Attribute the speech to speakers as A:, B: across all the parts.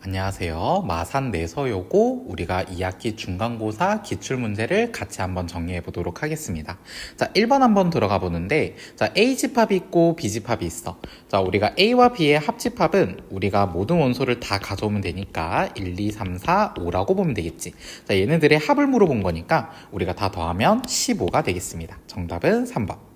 A: 안녕하세요. 마산 내서요고 우리가 2학기 중간고사 기출문제를 같이 한번 정리해 보도록 하겠습니다. 자, 1번 한번 들어가 보는데, 자, A집합이 있고 B집합이 있어. 자, 우리가 A와 B의 합집합은 우리가 모든 원소를 다 가져오면 되니까 1, 2, 3, 4, 5라고 보면 되겠지. 자, 얘네들의 합을 물어본 거니까 우리가 다 더하면 15가 되겠습니다. 정답은 3번.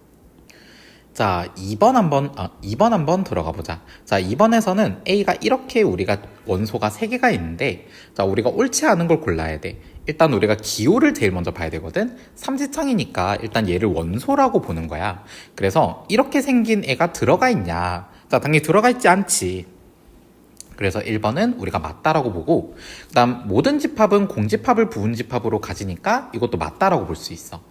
A: 자, 2번 한번 들어가 보자. 자, 2번에서는 A가 이렇게 우리가 원소가 3개가 있는데, 자, 우리가 옳지 않은 걸 골라야 돼. 일단 우리가 기호를 제일 먼저 봐야 되거든. 삼지창이니까 일단 얘를 원소라고 보는 거야. 그래서 이렇게 생긴 애가 들어가 있냐? 자, 당연히 들어가 있지 않지. 그래서 1번은 우리가 맞다라고 보고, 그 다음 모든 집합은 공집합을 부분집합으로 가지니까 이것도 맞다라고 볼 수 있어.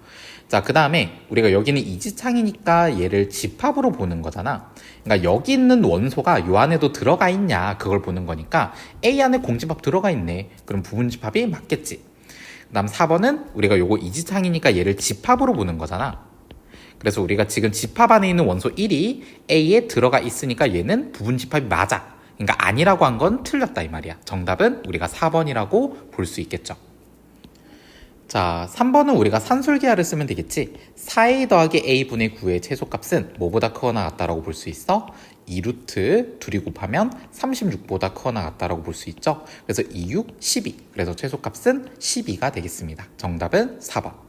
A: 자, 그 다음에 우리가 여기는 이지창이니까 얘를 집합으로 보는 거잖아. 그러니까 여기 있는 원소가 요 안에도 들어가 있냐 그걸 보는 거니까 A 안에 공집합 들어가 있네. 그럼 부분집합이 맞겠지. 그 다음 4번은 우리가 요거 이지창이니까 얘를 집합으로 보는 거잖아. 그래서 우리가 지금 집합 안에 있는 원소 1이 A에 들어가 있으니까 얘는 부분집합이 맞아. 그러니까 아니라고 한 건 틀렸다 이 말이야. 정답은 우리가 4번이라고 볼 수 있겠죠. 자, 3번은 우리가 산술기하를 쓰면 되겠지. 4a 더하기 a분의 9의 최소값은 뭐보다 크거나 같다라고 볼 수 있어? 2루트 둘이 곱하면 36보다 크거나 같다라고 볼 수 있죠. 그래서 2, 6, 12. 그래서 최소값은 12가 되겠습니다. 정답은 4번.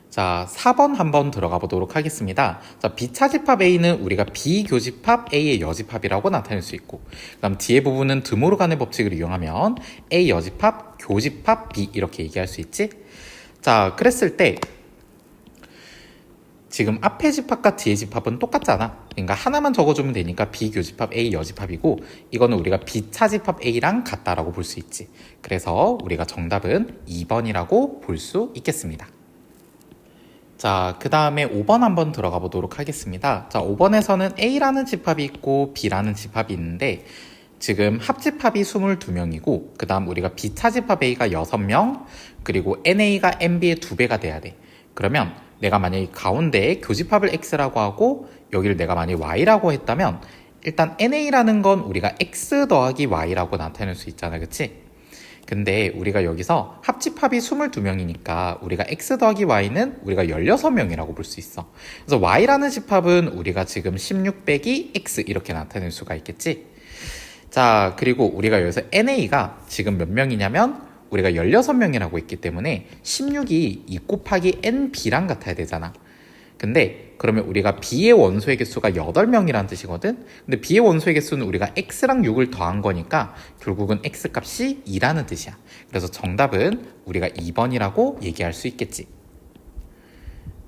A: 자, 4번 한번 들어가 보도록 하겠습니다. 자, B차집합 A는 우리가 B교집합 A의 여집합이라고 나타낼 수 있고, 그 다음 뒤에 부분은 드모르간의 법칙을 이용하면 A 여집합, 교집합 B 이렇게 얘기할 수 있지? 자, 그랬을 때 지금 앞에 집합과 뒤에 집합은 똑같잖아. 그러니까 하나만 적어주면 되니까 B교집합 A 여집합이고, 이거는 우리가 B차집합 A랑 같다라고 볼 수 있지. 그래서 우리가 정답은 2번이라고 볼 수 있겠습니다. 자, 그 다음에 5번 한번 들어가 보도록 하겠습니다. 자, 5번에서는 A라는 집합이 있고 B라는 집합이 있는데, 지금 합집합이 22명이고, 그 다음 우리가 B차집합 A가 6명, 그리고 NA가 NB의 2배가 돼야 돼. 그러면 내가 만약에 가운데에 교집합을 X라고 하고, 여기를 내가 만약에 Y라고 했다면, 일단 NA라는 건 우리가 X 더하기 Y라고 나타낼 수 있잖아, 그치? 근데 우리가 여기서 합집합이 22명이니까 우리가 x 더하기 y는 우리가 16명이라고 볼 수 있어. 그래서 y라는 집합은 우리가 지금 16 빼기 x 이렇게 나타낼 수가 있겠지. 자, 그리고 우리가 여기서 na가 지금 몇 명이냐면 우리가 16명이라고 했기 때문에 16이 2 곱하기 nb랑 같아야 되잖아. 근데 그러면 우리가 B의 원소의 개수가 8명이라는 뜻이거든. 근데 B의 원소의 개수는 우리가 X랑 6을 더한 거니까 결국은 X값이 2라는 뜻이야. 그래서 정답은 우리가 2번이라고 얘기할 수 있겠지.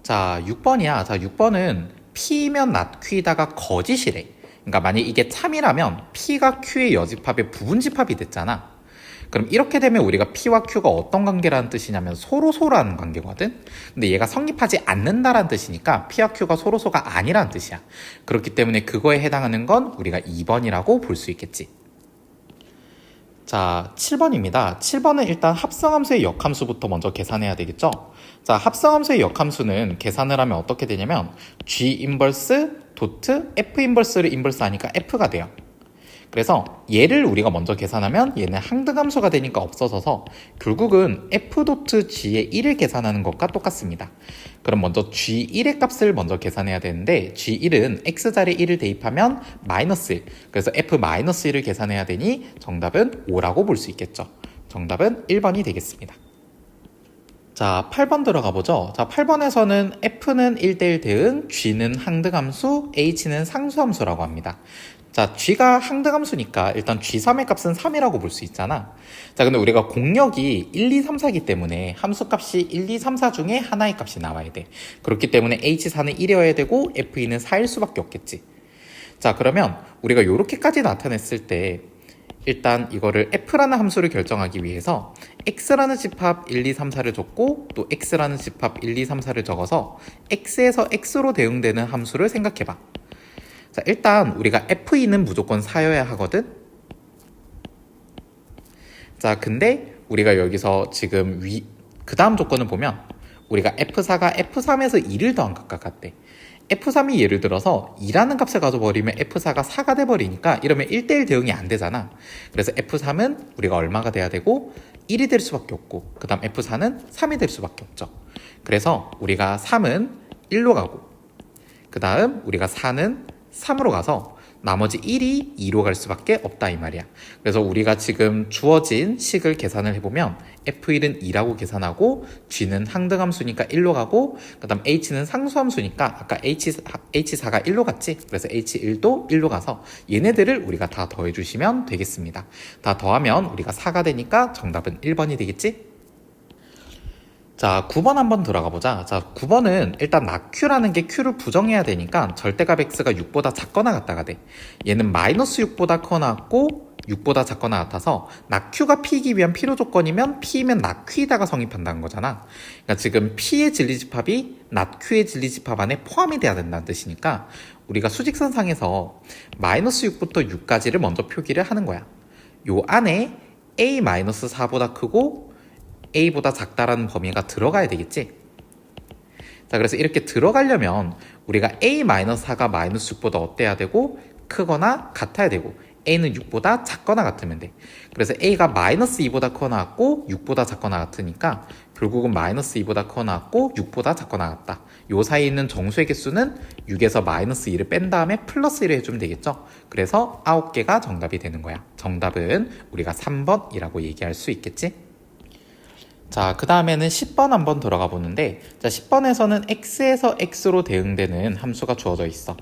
A: 자, 6번이야. 자, 6번은 P면 not Q다가 거짓이래. 그러니까 만약 이게 참이라면 P가 Q의 여집합의 부분집합이 됐잖아. 그럼 이렇게 되면 우리가 P와 Q가 어떤 관계라는 뜻이냐면 소로소라는 관계거든. 근데 얘가 성립하지 않는다라는 뜻이니까 P와 Q가 소로소가 아니라는 뜻이야. 그렇기 때문에 그거에 해당하는 건 우리가 2번이라고 볼 수 있겠지. 자, 7번입니다. 7번은 일단 합성함수의 역함수부터 먼저 계산해야 되겠죠. 자, 합성함수의 역함수는 계산을 하면 어떻게 되냐면 G 인버스 도트 F 인버스를 인버스 하니까 F가 돼요. 그래서 얘를 우리가 먼저 계산하면 얘는 항등함수가 되니까 없어져서 결국은 f.g의 1을 계산하는 것과 똑같습니다. 그럼 먼저 g1의 값을 먼저 계산해야 되는데 g1은 x자리에 1을 대입하면 마이너스 1. 그래서 f-1을 계산해야 되니 정답은 5라고 볼 수 있겠죠. 정답은 1번이 되겠습니다. 자, 8번 들어가 보죠. 자, 8번에서는 F는 1대1 대응, G는 항등함수, H는 상수함수라고 합니다. 자, G가 항등함수니까 일단 G3의 값은 3이라고 볼 수 있잖아. 자, 근데 우리가 공력이 1, 2, 3, 4기 때문에 함수값이 1, 2, 3, 4 중에 하나의 값이 나와야 돼. 그렇기 때문에 H4는 1이어야 되고 F2는 4일 수밖에 없겠지. 자, 그러면 우리가 이렇게까지 나타냈을 때 일단 이거를 F라는 함수를 결정하기 위해서 X라는 집합 1, 2, 3, 4를 줬고 또 X라는 집합 1, 2, 3, 4를 적어서 X에서 X로 대응되는 함수를 생각해봐. 자, 일단 우리가 F2는 무조건 4여야 하거든. 자, 근데 우리가 여기서 지금 그 다음 조건을 보면 우리가 F4가 F3에서 2를 더한 것과 같대. F3이 예를 들어서 2라는 값을 가져버리면 F4가 4가 돼버리니까 이러면 1대1 대응이 안 되잖아. 그래서 F3은 우리가 얼마가 돼야 되고 1이 될 수밖에 없고, 그 다음 F4는 3이 될 수밖에 없죠. 그래서 우리가 3은 1로 가고, 그 다음 우리가 4는 3으로 가서 나머지 1이 2로 갈 수밖에 없다 이 말이야. 그래서 우리가 지금 주어진 식을 계산을 해보면 F1은 2라고 계산하고, G는 항등함수니까 1로 가고, 그 다음 H는 상수함수니까 아까 H4가 1로 갔지? 그래서 H1도 1로 가서 얘네들을 우리가 다 더해주시면 되겠습니다. 다 더하면 우리가 4가 되니까 정답은 1번이 되겠지? 자, 9번 한번 들어가 보자. 자, 9번은 일단 낙Q라는 게 Q를 부정해야 되니까 절대값 X가 6보다 작거나 같다가 돼. 얘는 마이너스 6보다 커나 같고 6보다 작거나 같아서 낙Q가 P이기 위한 필요 조건이면 P이면 낙Q이다가 성립한다는 거잖아. 그러니까 지금 P의 진리집합이 낙Q의 진리집합 안에 포함이 돼야 된다는 뜻이니까 우리가 수직선상에서 마이너스 6부터 6까지를 먼저 표기를 하는 거야. 요 안에 A-4보다 크고 A보다 작다라는 범위가 들어가야 되겠지? 자, 그래서 이렇게 들어가려면 우리가 A-4가 마이너스 6보다 어때야 되고 크거나 같아야 되고, A는 6보다 작거나 같으면 돼. 그래서 A가 마이너스 2보다 커나 같고 6보다 작거나 같으니까 결국은 마이너스 2보다 커나 같고 6보다 작거나 같다. 요 사이에 있는 정수의 개수는 6에서 마이너스 2를 뺀 다음에 플러스 1을 해주면 되겠죠? 그래서 9개가 정답이 되는 거야. 정답은 우리가 3번이라고 얘기할 수 있겠지? 자, 그 다음에는 10번 한번 들어가 보는데, 자, 10번에서는 x에서 x로 대응되는 함수가 주어져 있어.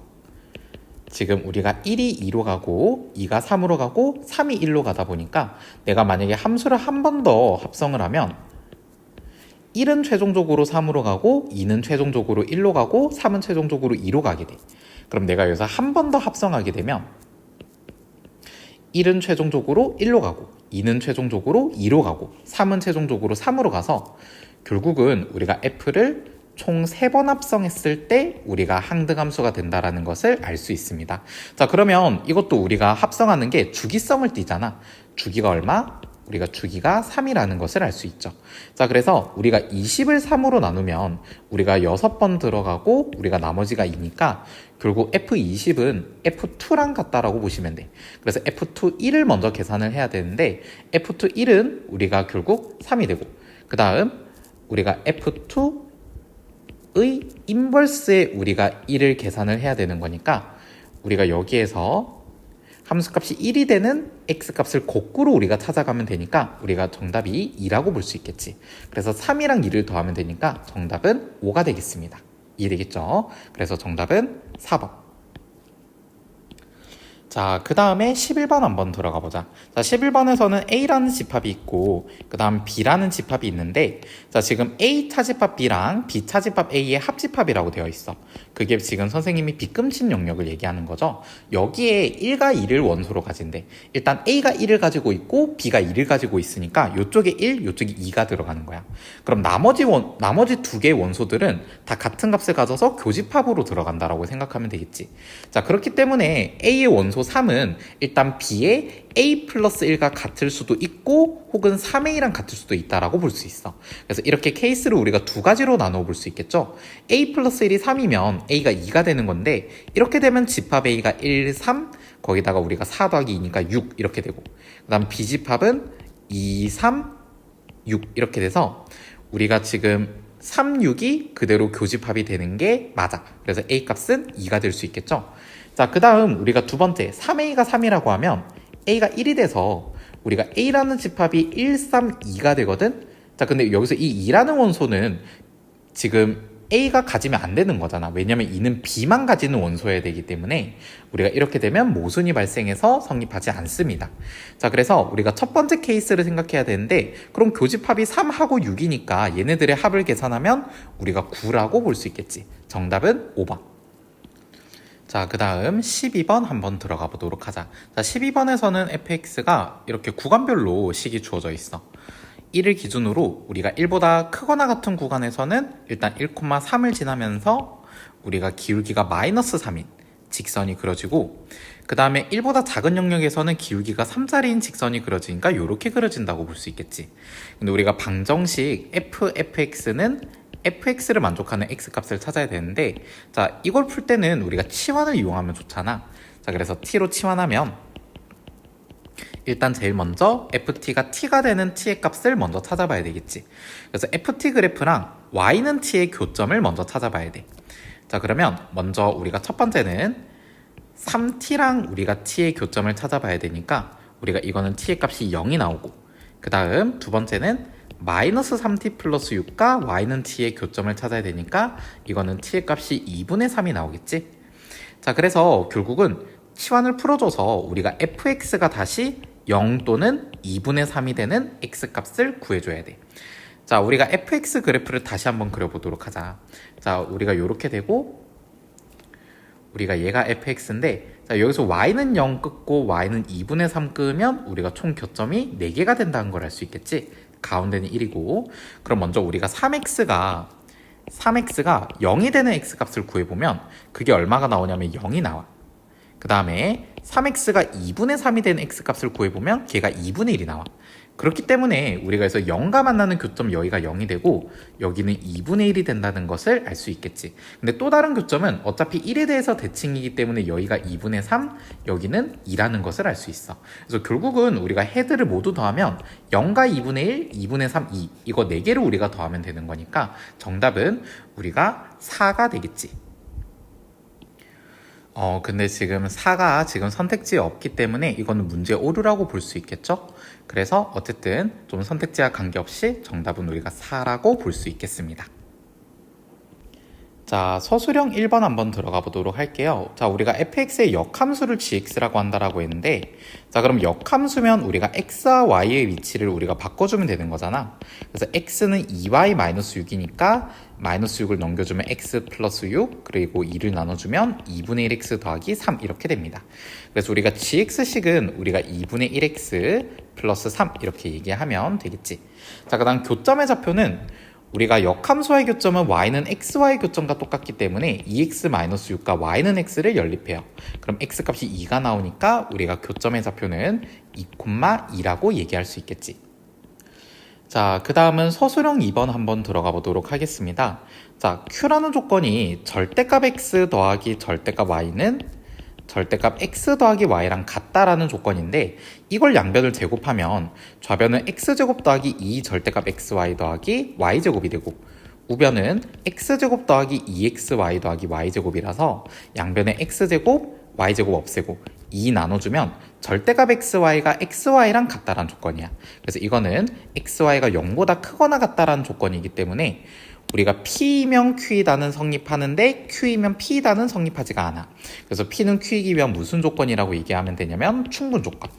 A: 지금 우리가 1이 2로 가고 2가 3으로 가고 3이 1로 가다 보니까 내가 만약에 함수를 한 번 더 합성을 하면 1은 최종적으로 3으로 가고 2는 최종적으로 1로 가고 3은 최종적으로 2로 가게 돼. 그럼 내가 여기서 한 번 더 합성하게 되면 1은 최종적으로 1로 가고 2는 최종적으로 2로 가고 3은 최종적으로 3으로 가서 결국은 우리가 F를 총 3번 합성했을 때 우리가 항등함수가 된다는 것을 알 수 있습니다. 자, 그러면 이것도 우리가 합성하는 게 주기성을 띠잖아. 주기가 얼마? 우리가 주기가 3이라는 것을 알 수 있죠. 자, 그래서 우리가 20을 3으로 나누면 우리가 6번 들어가고 우리가 나머지가 2니까 결국 F20은 F2랑 같다라고 보시면 돼. 그래서 F2 1을 먼저 계산을 해야 되는데 F2 1은 우리가 결국 3이 되고, 그 다음 우리가 F2의 인버스에 우리가 1을 계산을 해야 되는 거니까 우리가 여기에서 함수값이 1이 되는 x값을 거꾸로 우리가 찾아가면 되니까 우리가 정답이 2라고 볼 수 있겠지. 그래서 3이랑 2를 더하면 되니까 정답은 5가 되겠습니다. 이해되겠죠? 그래서 정답은 4번. 자, 그 다음에 11번 한번 들어가 보자. 자, 11번에서는 A라는 집합이 있고 그 다음 B라는 집합이 있는데, 자, 지금 A 차집합 B랑 B 차집합 A의 합집합이라고 되어 있어. 그게 지금 선생님이 비끔친 영역을 얘기하는 거죠. 여기에 1과 2를 원소로 가진대. 일단 A가 1을 가지고 있고 B가 2를 가지고 있으니까 이쪽에 1, 이쪽에 2가 들어가는 거야. 그럼 나머지 두 개의 원소들은 다 같은 값을 가져서 교집합으로 들어간다라고 생각하면 되겠지. 자, 그렇기 때문에 A의 원소 3은 일단 B의 A 플러스 1과 같을 수도 있고 혹은 3A랑 같을 수도 있다라고 볼 수 있어. 그래서 이렇게 케이스를 우리가 두 가지로 나누어 볼 수 있겠죠. A 플러스 1이 3이면 A가 2가 되는 건데, 이렇게 되면 집합 A가 1, 3, 거기다가 우리가 4 더하기 2니까 6 이렇게 되고, 그 다음 B집합은 2, 3, 6 이렇게 돼서 우리가 지금 3, 6이 그대로 교집합이 되는 게 맞아. 그래서 A 값은 2가 될 수 있겠죠. 자, 그 다음 우리가 두 번째 3A가 3이라고 하면 A가 1이 돼서 우리가 A라는 집합이 1, 3, 2가 되거든. 자, 근데 여기서 이 2라는 원소는 지금 A가 가지면 안 되는 거잖아. 왜냐면 2는 B만 가지는 원소여야 되기 때문에 우리가 이렇게 되면 모순이 발생해서 성립하지 않습니다. 자, 그래서 우리가 첫 번째 케이스를 생각해야 되는데, 그럼 교집합이 3하고 6이니까 얘네들의 합을 계산하면 우리가 9라고 볼 수 있겠지. 정답은 5번. 자, 그 다음 12번 한번 들어가 보도록 하자. 자, 12번에서는 fx가 이렇게 구간별로 식이 주어져 있어. 1을 기준으로 우리가 1보다 크거나 같은 구간에서는 일단 1,3을 지나면서 우리가 기울기가 마이너스 3인 직선이 그려지고, 그 다음에 1보다 작은 영역에서는 기울기가 3짜리인 직선이 그려지니까 이렇게 그려진다고 볼 수 있겠지. 근데 우리가 방정식 fx는 fx를 만족하는 x값을 찾아야 되는데, 자, 이걸 풀 때는 우리가 치환을 이용하면 좋잖아. 자, 그래서 t로 치환하면 일단 제일 먼저 ft가 t가 되는 t의 값을 먼저 찾아봐야 되겠지. 그래서 ft 그래프랑 y는 t의 교점을 먼저 찾아봐야 돼. 자, 그러면 먼저 우리가 첫 번째는 3t랑 우리가 t의 교점을 찾아봐야 되니까 우리가 이거는 t의 값이 0이 나오고, 그 다음 두 번째는 마이너스 3t 플러스 6과 y는 t의 교점을 찾아야 되니까 이거는 t의 값이 2분의 3이 나오겠지. 자, 그래서 결국은 치환을 풀어줘서 우리가 fx가 다시 0 또는 2분의 3이 되는 x값을 구해줘야 돼. 자, 우리가 fx 그래프를 다시 한번 그려보도록 하자. 자, 우리가 이렇게 되고 우리가 얘가 fx인데, 자, 여기서 y는 0 끄고 y는 2분의 3 끄면 우리가 총 교점이 4개가 된다는 걸 알 수 있겠지. 가운데는 1이고, 그럼 먼저 우리가 3x가 0이 되는 x값을 구해보면 그게 얼마가 나오냐면 0이 나와. 그 다음에 3x가 2분의 3이 되는 x값을 구해보면 걔가 2분의 1이 나와. 그렇기 때문에 우리가 여기서 0과 만나는 교점 여기가 0이 되고 여기는 2분의 1이 된다는 것을 알 수 있겠지. 근데 또 다른 교점은 어차피 1에 대해서 대칭이기 때문에 여기가 2분의 3, 여기는 2라는 것을 알 수 있어. 그래서 결국은 우리가 헤드를 모두 더하면 0과 2분의 1, 2분의 3, 2 이거 4개를 우리가 더하면 되는 거니까 정답은 우리가 4가 되겠지. 근데 지금 4가 지금 선택지에 없기 때문에 이거는 문제 오류라고 볼 수 있겠죠? 그래서 어쨌든 좀 선택지와 관계없이 정답은 우리가 4라고 볼 수 있겠습니다. 자, 서술형 1번 한번 들어가 보도록 할게요. 자, 우리가 fx의 역함수를 gx라고 한다라고 했는데, 자, 그럼 역함수면 우리가 x와 y의 위치를 우리가 바꿔주면 되는 거잖아. 그래서 x는 2y-6이니까 마이너스 6을 넘겨주면 x 플러스 6, 그리고 2를 나눠주면 2분의 1x 더하기 3 이렇게 됩니다. 그래서 우리가 gx식은 우리가 2분의 1x 플러스 3 이렇게 얘기하면 되겠지. 자, 그 다음 교점의 좌표는 우리가 역함수와의 교점은 y는 x와의 교점과 똑같기 때문에 2x-6과 y는 x를 연립해요. 그럼 x값이 2가 나오니까 우리가 교점의 좌표는 2,2라고 얘기할 수 있겠지. 자, 그 다음은 서술형 2번 한번 들어가 보도록 하겠습니다. 자, q라는 조건이 절대값 x 더하기 절대값 y는 절대값 x 더하기 y랑 같다라는 조건인데, 이걸 양변을 제곱하면 좌변은 x제곱 더하기 2 절대값 xy 더하기 y제곱이 되고, 우변은 x제곱 더하기 2xy 더하기 y제곱이라서 양변에 x제곱 y제곱 없애고 2 나눠주면 절대값 xy가 xy랑 같다라는 조건이야. 그래서 이거는 xy가 0보다 크거나 같다라는 조건이기 때문에 우리가 P이면 Q이다는 성립하는데 Q이면 P이다는 성립하지가 않아. 그래서 P는 Q이면 무슨 조건이라고 얘기하면 되냐면 충분 조건.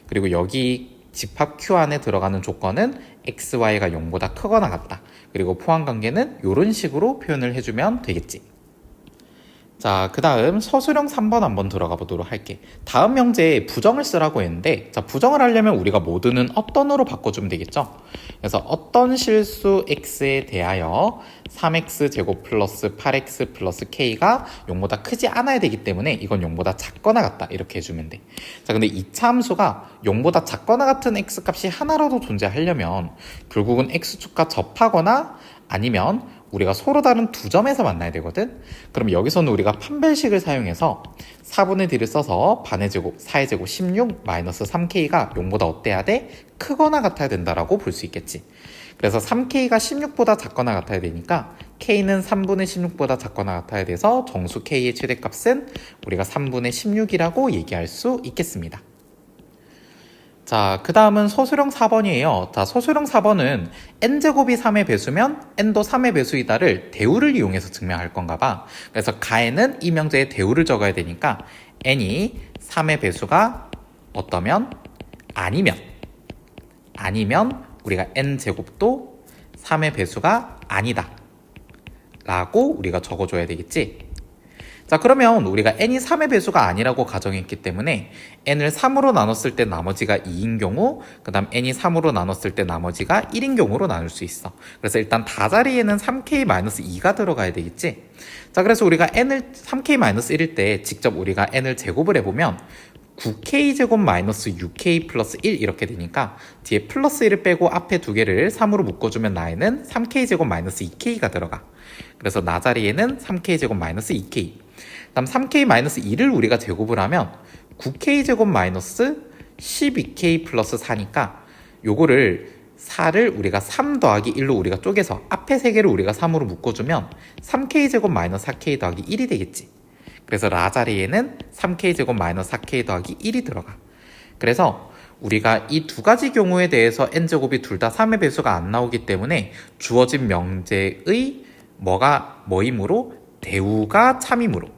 A: 그리고 여기 집합 Q 안에 들어가는 조건은 XY가 0보다 크거나 같다. 그리고 포함관계는 이런 식으로 표현을 해주면 되겠지. 자, 그 다음 서술형 3번 한번 들어가 보도록 할게. 다음 명제에 부정을 쓰라고 했는데, 자, 부정을 하려면 우리가 모드는 어떤으로 바꿔주면 되겠죠? 그래서 어떤 실수 x에 대하여 3x제곱 플러스 8x 플러스 k가 0보다 크지 않아야 되기 때문에 이건 0보다 작거나 같다 이렇게 해주면 돼. 자, 근데 2차 함수가 0보다 작거나 같은 x값이 하나라도 존재하려면 결국은 x축과 접하거나 아니면 우리가 서로 다른 두 점에서 만나야 되거든. 그럼 여기서는 우리가 판별식을 사용해서 4분의 d를 써서 반의 제곱, 4의 제곱 16 마이너스 3k가 0보다 어때야 돼? 크거나 같아야 된다라고 볼 수 있겠지. 그래서 3k가 16보다 작거나 같아야 되니까 k는 3분의 16보다 작거나 같아야 돼서 정수 k의 최대값은 우리가 3분의 16이라고 얘기할 수 있겠습니다. 자, 그 다음은 서술형 4번이에요. 자, 서술형 4번은 n제곱이 3의 배수면 n도 3의 배수이다를 대우를 이용해서 증명할 건가 봐. 그래서 가에는 이 명제에 대우를 적어야 되니까 n이 3의 배수가 어떠면? 아니면 우리가 n제곱도 3의 배수가 아니다 라고 우리가 적어줘야 되겠지. 자, 그러면 우리가 n이 3의 배수가 아니라고 가정했기 때문에 n을 3으로 나눴을 때 나머지가 2인 경우, 그 다음 n이 3으로 나눴을 때 나머지가 1인 경우로 나눌 수 있어. 그래서 일단 다자리에는 3k-2가 들어가야 되겠지. 자, 그래서 우리가 n을 3k-1일 때 직접 우리가 n을 제곱을 해보면 9k제곱 마이너스 6k 플러스 1 이렇게 되니까 뒤에 플러스 1을 빼고 앞에 두 개를 3으로 묶어주면 나에는 3k제곱 마이너스 2k가 들어가. 그래서 나 자리에는 3k제곱 마이너스 2k. 다음 3k 마이너스 2를 우리가 제곱을 하면 9k제곱 마이너스 12k 플러스 4니까 요거를 4를 우리가 3 더하기 1로 우리가 쪼개서 앞에 3개를 우리가 3으로 묶어주면 3k제곱 마이너스 4k 더하기 1이 되겠지. 그래서 라 자리에는 3k제곱 마이너스 4k 더하기 1이 들어가. 그래서 우리가 이 두 가지 경우에 대해서 n제곱이 둘 다 3의 배수가 안 나오기 때문에 주어진 명제의 뭐이므로 대우가 참이므로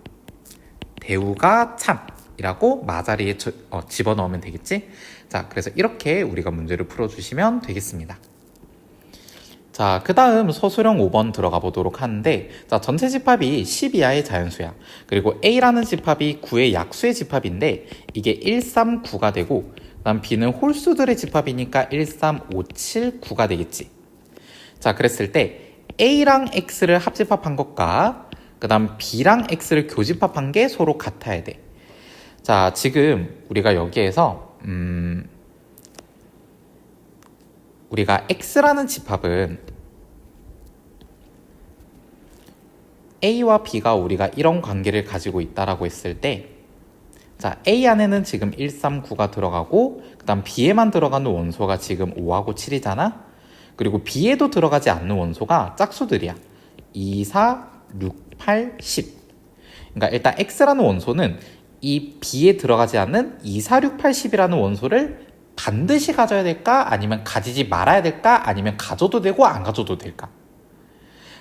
A: 대우가 참이라고 마자리에 집어넣으면 되겠지. 자, 그래서 이렇게 우리가 문제를 풀어주시면 되겠습니다. 자, 그 다음 서술형 5번 들어가 보도록 하는데, 자, 전체 집합이 10 이하의 자연수야. 그리고 A라는 집합이 9의 약수의 집합인데 이게 1, 3, 9가 되고, 그 다음 B는 홀수들의 집합이니까 1, 3, 5, 7, 9가 되겠지. 자, 그랬을 때 A랑 X를 합집합한 것과 그 다음 B랑 X를 교집합한 게 서로 같아야 돼. 자, 지금 우리가 여기에서 우리가 X라는 집합은 A와 B가 우리가 이런 관계를 가지고 있다라고 했을 때, 자, A 안에는 지금 1, 3, 9가 들어가고 그 다음 B에만 들어가는 원소가 지금 5하고 7이잖아. 그리고 B에도 들어가지 않는 원소가 짝수들이야. 2, 4, 6, 8, 10. 그러니까 일단 X라는 원소는 이 B에 들어가지 않는 2, 4, 6, 8, 10이라는 원소를 반드시 가져야 될까? 아니면 가지지 말아야 될까? 아니면 가져도 되고 안 가져도 될까?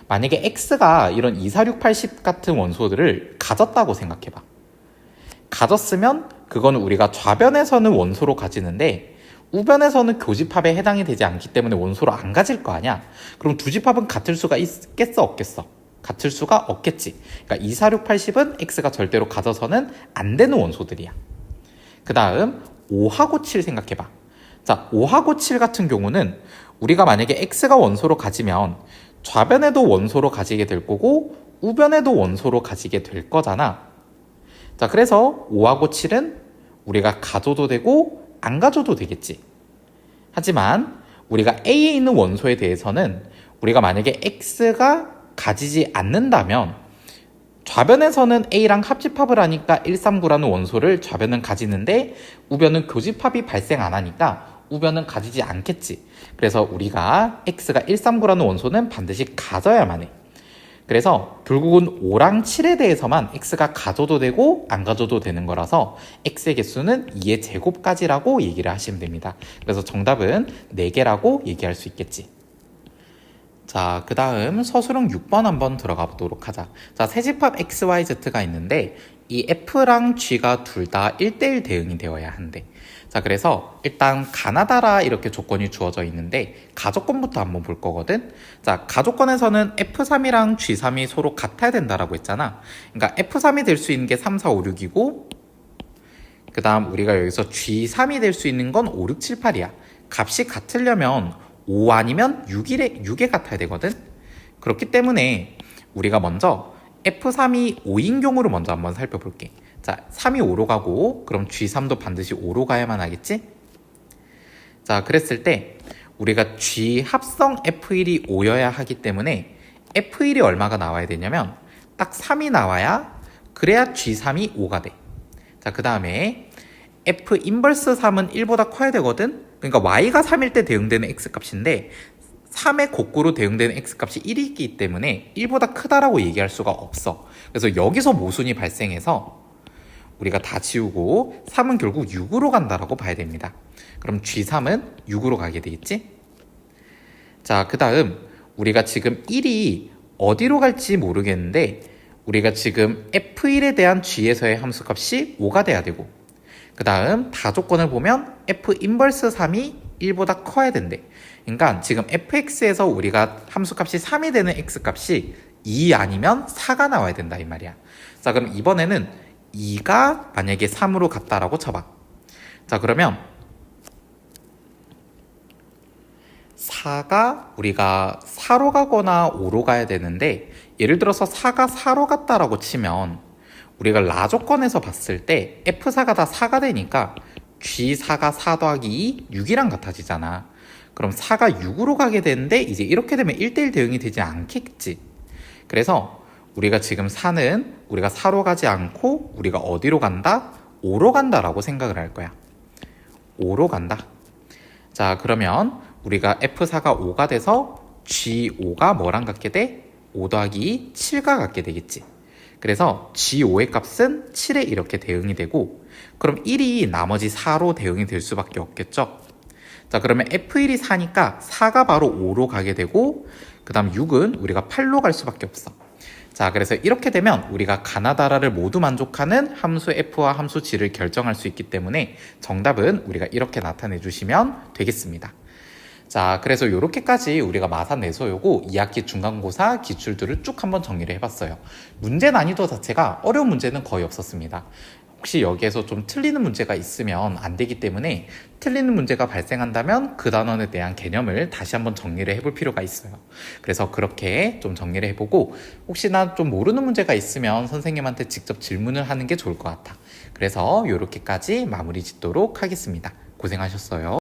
A: 만약에 X가 이런 2, 4, 6, 8, 10 같은 원소들을 가졌다고 생각해봐. 가졌으면 그거는 우리가 좌변에서는 원소로 가지는데 우변에서는 교집합에 해당이 되지 않기 때문에 원소로 안 가질 거 아니야. 그럼 두 집합은 같을 수가 있겠어? 없겠어? 같을 수가 없겠지. 그러니까 2, 4, 6, 8, 10은 X가 절대로 가져서는 안 되는 원소들이야. 그 다음 5하고 7 생각해봐. 자, 5하고 7 같은 경우는 우리가 만약에 X가 원소로 가지면 좌변에도 원소로 가지게 될 거고 우변에도 원소로 가지게 될 거잖아. 자, 그래서 5하고 7은 우리가 가져도 되고 안 가져도 되겠지. 하지만 우리가 A에 있는 원소에 대해서는 우리가 만약에 X가 가지지 않는다면 좌변에서는 A랑 합집합을 하니까 139라는 원소를 좌변은 가지는데 우변은 교집합이 발생 안 하니까 우변은 가지지 않겠지. 그래서 우리가 X가 139라는 원소는 반드시 가져야만 해. 그래서 결국은 5랑 7에 대해서만 X가 가져도 되고 안 가져도 되는 거라서 X의 개수는 2의 제곱까지라고 얘기를 하시면 됩니다. 그래서 정답은 4개라고 얘기할 수 있겠지. 자, 그 다음 서술형 6번 한번 들어가 보도록 하자. 자, 세집합 XYZ가 있는데 이 F랑 G가 둘 다 1대1 대응이 되어야 한대. 자, 그래서 일단 가나다라 이렇게 조건이 주어져 있는데 가조건부터 한번 볼 거거든. 자, 가조건에서는 F3이랑 G3이 서로 같아야 된다라고 했잖아. 그러니까 F3이 될 수 있는 게 3, 4, 5, 6이고 그 다음 우리가 여기서 G3이 될 수 있는 건 5, 6, 7, 8이야. 값이 같으려면 5 아니면 6에 같아야 되거든. 그렇기 때문에 우리가 먼저 F3이 5인 경우를 먼저 한번 살펴볼게. 자, 3이 5로 가고 그럼 G3도 반드시 5로 가야만 하겠지? 자, 그랬을 때 우리가 G 합성 F1이 5여야 하기 때문에 F1이 얼마가 나와야 되냐면 딱 3이 나와야 그래야 G3이 5가 돼. 자, 그 다음에 F 인버스 3은 1보다 커야 되거든? 그러니까 Y가 3일 때 대응되는 X값인데 3의 곱구로 대응되는 X값이 1이기 때문에 1보다 크다라고 얘기할 수가 없어. 그래서 여기서 모순이 발생해서 우리가 다 지우고 3은 결국 6으로 간다라고 봐야 됩니다. 그럼 G3은 6으로 가게 되겠지? 자, 그 다음 우리가 지금 1이 어디로 갈지 모르겠는데 우리가 지금 F1에 대한 G에서의 함수값이 5가 돼야 되고 그 다음 다조건을 보면 F 인버스 3이 1보다 커야 된대. 그러니까 지금 fx에서 우리가 함수값이 3이 되는 x값이 2 아니면 4가 나와야 된다 이 말이야. 자, 그럼 이번에는 2가 만약에 3으로 갔다라고 쳐봐. 자, 그러면 4가 우리가 4로 가거나 5로 가야 되는데 예를 들어서 4가 4로 갔다라고 치면 우리가 라 조건에서 봤을 때 F4가 다 4가 되니까 G4가 4 더하기 2, 6이랑 같아지잖아. 그럼 4가 6으로 가게 되는데 이제 이렇게 되면 1대1 대응이 되지 않겠지. 그래서 우리가 지금 4는 우리가 4로 가지 않고 우리가 어디로 간다? 5로 간다라고 생각을 할 거야. 5로 간다. 자, 그러면 우리가 F4가 5가 돼서 G5가 뭐랑 같게 돼? 5 더하기 2, 7과 같게 되겠지. 그래서 G5의 값은 7에 이렇게 대응이 되고, 그럼 1이 나머지 4로 대응이 될 수밖에 없겠죠. 자, 그러면 F1이 4니까 4가 바로 5로 가게 되고, 그 다음 6은 우리가 8로 갈 수밖에 없어. 자, 그래서 이렇게 되면 우리가 가나다라를 모두 만족하는 함수 F와 함수 G를 결정할 수 있기 때문에 정답은 우리가 이렇게 나타내 주시면 되겠습니다. 자, 그래서 이렇게까지 우리가 마산 내소요고 2학기 중간고사 기출들을 쭉 한번 정리를 해봤어요. 문제 난이도 자체가 어려운 문제는 거의 없었습니다. 혹시 여기에서 좀 틀리는 문제가 있으면 안 되기 때문에 틀리는 문제가 발생한다면 그 단원에 대한 개념을 다시 한번 정리를 해볼 필요가 있어요. 그래서 그렇게 좀 정리를 해보고 혹시나 좀 모르는 문제가 있으면 선생님한테 직접 질문을 하는 게 좋을 것 같아. 그래서 이렇게까지 마무리 짓도록 하겠습니다. 고생하셨어요.